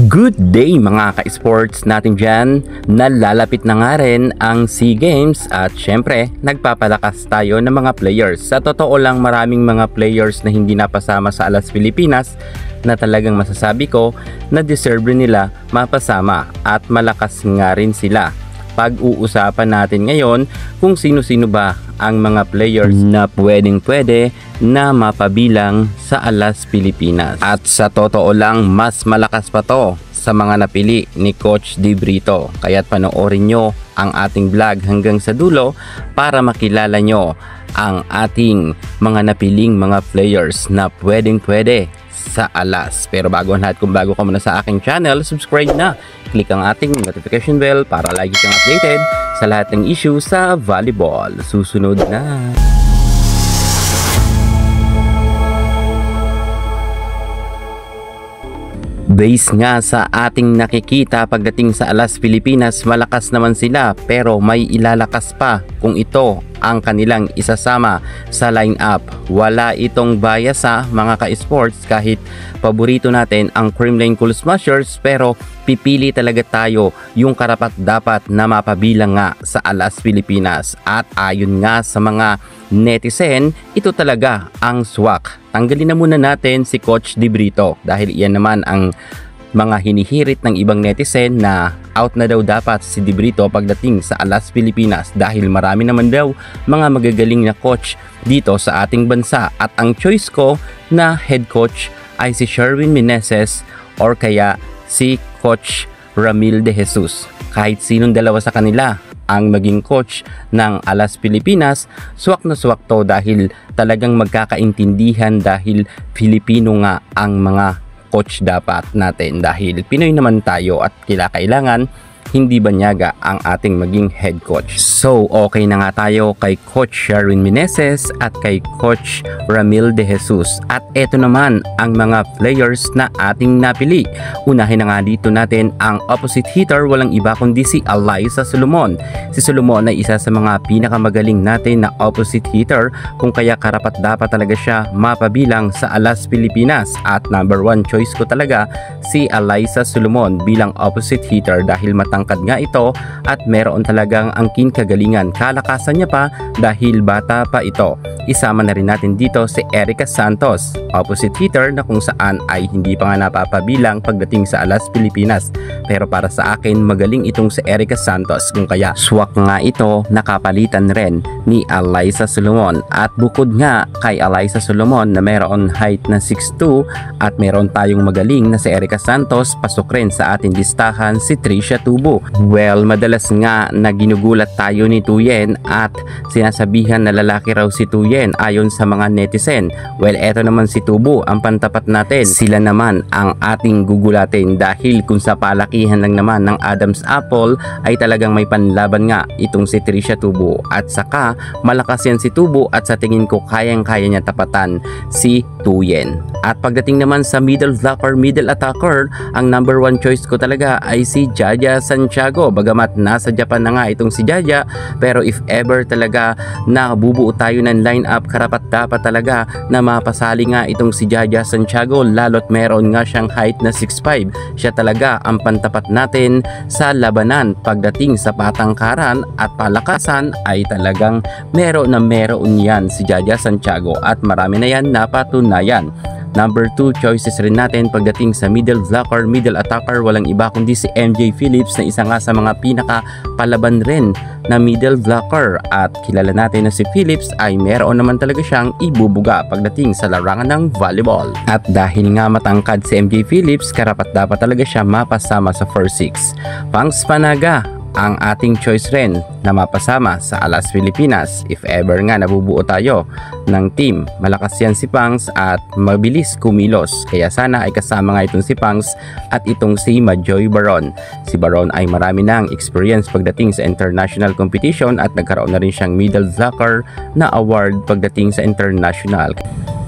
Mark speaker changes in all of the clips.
Speaker 1: Good day mga ka-sports natin dyan. Nalalapit na nga rin ang SEA Games at syempre nagpapalakas tayo ng mga players. Sa totoo lang maraming mga players na hindi napasama sa Alas Pilipinas na talagang masasabi ko na deserve rin nila mapasama at malakas nga rin sila. Pag-uusapan natin ngayon kung sino-sino ba ang mga players na pwede na mapabilang sa Alas Pilipinas. At sa totoo lang, mas malakas pa to sa mga napili ni Coach De Brito. Kaya't panoorin nyo ang ating vlog hanggang sa dulo para makilala nyo ang ating mga napiling mga players na pwede sa Alas. Pero bago lahat, kung bago ka muna sa aking channel, subscribe na. Click ang ating notification bell para lagi kang updated sa lahat ng issue sa volleyball. Susunod na. Base nga sa ating nakikita pagdating sa Alas Pilipinas, malakas naman sila pero may ilalakas pa kung ito ang kanilang isasama sa lineup. Wala itong bias sa mga ka-sports kahit paborito natin ang Creamline Cool Smashers, pero pipili talaga tayo yung karapat-dapat na mapabilang nga sa Alas Pilipinas. At ayon nga sa mga netizen, ito talaga ang swak. Tanggalin na muna natin si Coach De Brito dahil iyan naman ang mga hinihirit ng ibang netizen na out na daw dapat si De Brito pagdating sa Alas Pilipinas dahil marami naman daw mga magagaling na coach dito sa ating bansa. At ang choice ko na head coach ay si Sherwin Meneses or kaya si Coach Ramil De Jesus. Kahit sinong dalawa sa kanila ang maging coach ng Alas Pilipinas, swak na swak to dahil talagang magkakaintindihan dahil Filipino nga ang mga coach dapat natin dahil Pinoy naman tayo at kailangan hindi banyaga ang ating maging head coach. So okay na nga tayo kay Coach Sherwin Meneses at kay Coach Ramil De Jesus. At eto naman ang mga players na ating napili. Unahin na nga dito natin ang opposite hitter, walang iba kundi si Alyssa Solomon. Si Solomon ay isa sa mga pinakamagaling natin na opposite hitter, kung kaya karapat dapat talaga siya mapabilang sa Alas Pilipinas. At number 1 choice ko talaga si Alyssa Solomon bilang opposite hitter dahil matangkad nga ito at meron talagang angkin kagalingan. Kalakasan niya pa dahil bata pa ito. Isama na rin natin dito si Erica Santos, opposite hitter na kung saan ay hindi pa nga napapabilang pagdating sa Alas Pilipinas. Pero para sa akin magaling itong si Erica Santos, kung kaya swak nga ito, nakapalitan rin ni Alyssa Solomon. At bukod nga kay Alyssa Solomon na meron height na 6'2" at meron tayong magaling na si Erica Santos, pasok rin sa ating listahan si Tricia Tubo. Well, madalas nga na ginugulat tayo ni Tuyen at sinasabihan na lalaki raw si Tuyen ayon sa mga netizen. Well, eto naman si Tubo ang pantapat natin. Sila naman ang ating gugulatin dahil kung sa palakihan lang naman ng Adam's Apple ay talagang may panlaban nga itong si Tricia Tubo. At saka malakas yan si Tubo at sa tingin ko kayang-kaya niya tapatan si Tuyen. At pagdating naman sa middle blocker, middle attacker, ang number 1 choice ko talaga ay si Jaja Santiago. Bagamat nasa Japan na nga itong si Jaja, pero if ever talaga na bubuo tayo ng lineup, karapat dapat talaga na mapasali nga itong si Jaja Santiago, lalo't meron nga siyang height na 6'5". Siya talaga ang pantapat natin sa labanan pagdating sa patangkaran at palakasan ay talagang meron yan si Jaja Santiago at marami na yan napatunayan. Number 2 choices rin natin pagdating sa middle blocker, middle attacker, walang iba kundi si MJ Phillips na isa nga sa mga pinaka-palaban rin na middle blocker. At kilala natin na si Phillips ay meron naman talaga siyang ibubuga pagdating sa larangan ng volleyball. At dahil nga matangkad si MJ Phillips, karapat dapat talaga siya mapasama sa first 6. Pangs Panaga ang ating choice rin na mapasama sa Alas Pilipinas if ever nga nabubuo tayo ng team. Malakas yan si Pangs at mabilis kumilos, kaya sana ay kasama nga itong si Pangs at itong si Majoy Baron. Si Baron ay marami ng experience pagdating sa international competition at nagkaroon na rin siyang middle blocker na award pagdating sa international.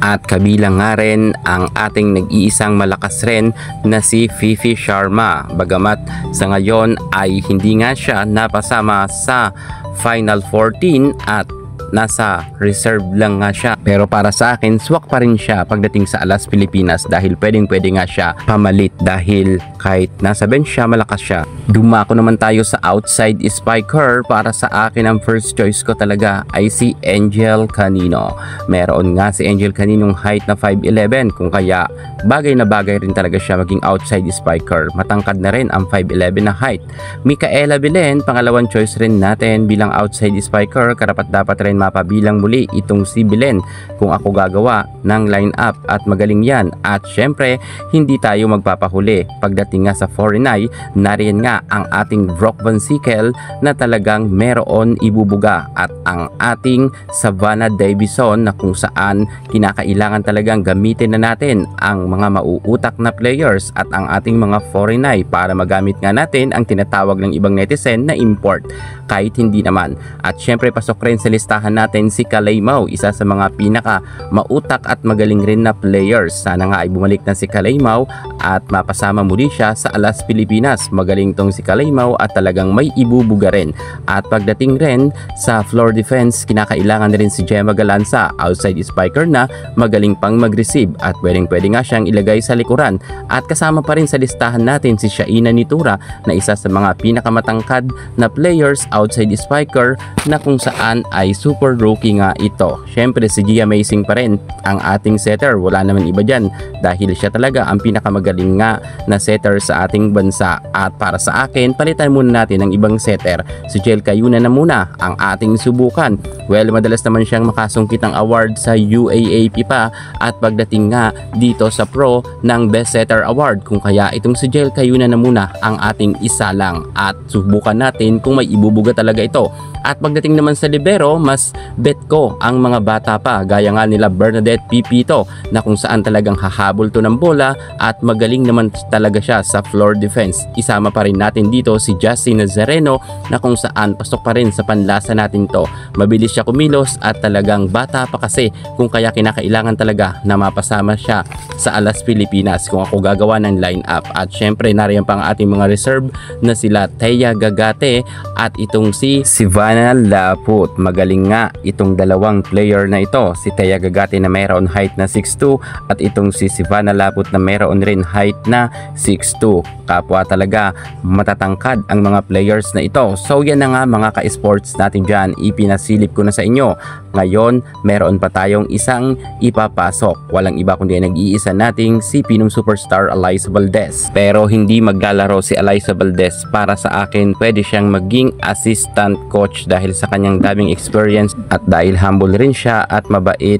Speaker 1: At kabilang nga rin ang ating nag-iisang malakas rin na si Fifi Sharma. Bagamat sa ngayon ay hindi nga siya napasama sa Final 14 at nasa reserve lang nga siya. Pero para sa akin, swak pa rin siya pagdating sa Alas Pilipinas dahil pwedeng-pwede nga siya pamalit dahil kahit nasa bench siya, malakas siya. Dumako naman tayo sa outside spiker. Para sa akin ang first choice ko talaga ay si Angel Canino. Meron nga si Angel Caninong height na 5'11", kung kaya bagay na bagay rin talaga siya maging outside spiker. Matangkad na rin ang 5'11" na height. Micaela Belen, pangalawang choice rin natin bilang outside spiker. Karapat dapat rin mapabilang muli itong si Belen kung ako gagawa ng lineup, at magaling yan. At syempre hindi tayo magpapahuli pagdating nga sa foreign eye. Nariyan nga ang ating Brock Van Sickle na talagang meron ibubuga, at ang ating Savannah Davison na kung saan kinakailangan talagang gamitin na natin ang mga mauutak na players at ang ating mga foreign eye para magamit nga natin ang tinatawag ng ibang netizen na import kahit hindi naman. At syempre pasok rin sa listahan natin si Kalay Mau, isa sa mga pinaka mautak at magaling rin na players. Sana nga ay bumalik na si Kalay Mau at mapasama muli siya sa Alas Pilipinas. Magaling tong si Kalay Mau at talagang may ibubuga rin. At pagdating rin sa floor defense, kinakailangan na rin si Gemma Galanza, outside spiker na magaling pang mag-receive at pwede nga siyang ilagay sa likuran. At kasama pa rin sa listahan natin si Shaina Nitura na isa sa mga pinakamatangkad na players, outside spiker na kung saan ay super rookie nga ito. Syempre si Gia Amazing pa rin ang ating setter, wala naman iba dyan dahil siya talaga ang pinakamagaling nga na setter sa ating bansa. At para sa akin, palitan muna natin ng ibang setter. Si Jel Cayuna na muna ang ating subukan. Well, madalas naman siyang makasungkit ng award sa UAAP pa, at pagdating nga dito sa pro ng Best Setter Award, kung kaya itong si Jel Cayuna na muna ang ating isa lang, at subukan natin kung may ibubuga talaga ito. At pagdating naman sa libero, mas bet ko ang mga bata pa gaya nga nila Bernadette Pipito na kung saan talagang hahabol to ng bola at magaling naman talaga siya sa floor defense. Isama pa rin natin dito si Justin Nazareno na kung saan pasok pa rin sa panlasa natin to. Mabilis siya kumilos at talagang bata pa kasi, kung kaya kinakailangan talaga na mapasama siya sa Alas Pilipinas kung ako gagawa ng lineup. At syempre nariyan pa ang ating mga reserve na sila Thea Gagate at itong si Savannah Laput. Magaling nga itong dalawang player na ito, si Thea Gagate na mayroon height na 6'2" at itong si Savannah Laput na mayroon rin height na 6'2". Kapwa talaga matatangkad ang mga players na ito. So yan na nga mga ka-sports natin dyan, ipinasilip ko na sa inyo. Ngayon meron pa tayong isang ipapasok, walang iba kundi nag-iisa nating si Pinong Superstar Alyssa Valdez. Pero hindi maglalaro si Alyssa Valdez. Para sa akin pwede siyang maging assistant coach dahil sa kanyang daming experience, at dahil humble rin siya at mabait,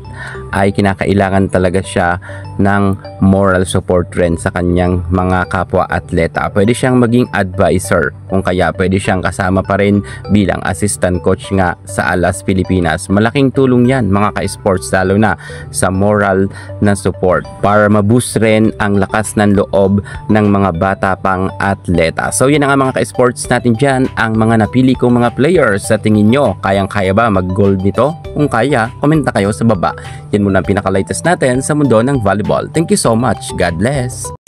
Speaker 1: ay kinakailangan talaga siya ng moral support rin sa kanyang mga kapwa atleta. Pwede siyang maging advisor, kung kaya pwede siyang kasama pa rin bilang assistant coach nga sa Alas Pilipinas. Malaking tulong yan mga ka-sports, lalo na sa moral na support para ma-boost rin ang lakas ng loob ng mga bata pang atleta. So yun na nga mga ka-sports natin dyan, ang mga napili kong mga players. Sa tingin nyo, kayang-kaya ba mag-gold nito? Kung kaya, komenta kayo sa baba. Yan muna ang pinaka-latest natin sa mundo ng volleyball. Thank you so much. God bless.